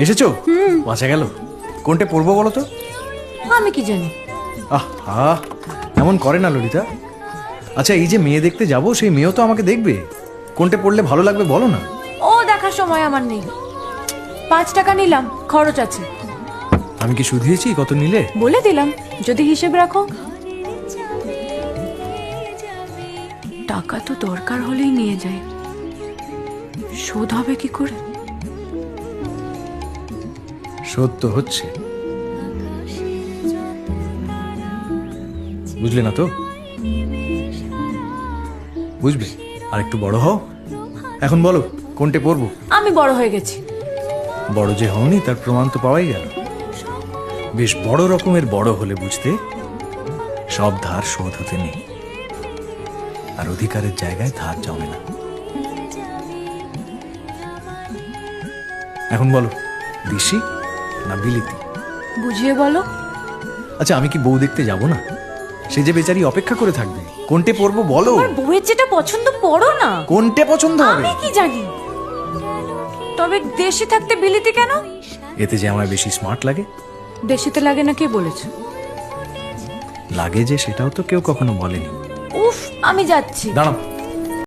এসেছো? বাঁচা গেল। কোনটা পড়বো বলো তো? আমি কি জানি। আহা, এমন করে না ললিতা। আচ্ছা, এই যে মেয়ে দেখতে যাব, সেই মেয়েও তো আমাকে দেখবে। কোনটা পড়লে ভালো লাগবে বলো না। ও দেখার সময় আমার নেই। 5 টাকা নিলাম, খরচ আছে। আমি কি শুধিয়েছি কত নিলে? বলে দিলাম, যদি হিসেব রাখো। টাকা তো দরকার হলেই নিয়ে যায়, শোধ হবে কি করে? শোধ তো হচ্ছে, বুঝলে না তো? বুঝবে, আর একটু বড় হও। এখন বলো কোনটা পড়বো? আমি বড় হয়ে গেছি। বড় যে হওনি তার প্রমাণ তো পাওয়াই গেল। বেশ বড় রকমের বড় হলে বুঝতে, সব ধার শোধ হতে নেই, আর অধিকারের জায়গায় ধার জমে না। এখন বলো, দিশি না বিলিতি? বুঝিয়ে বলো। আচ্ছা, আমি কি বউ দেখতে যাব না? সে যে বেচারি অপেক্ষা করে থাকবে। কোনটা পড়বো বলো? তোমার বউয়ের যেটা পছন্দ পড়ো না। কোনটা পছন্দ হবে? আমি কি জানি। তবে দেশে থাকতে বিলিতি কেন? এতে যে আমায় বেশি স্মার্ট লাগে। দেশেতে লাগে না কে বলেছে? লাগে যে, সেটাও তো কেউ কখনো বলেনি। উফ, আমি যাচ্ছি। দাঁড়াও।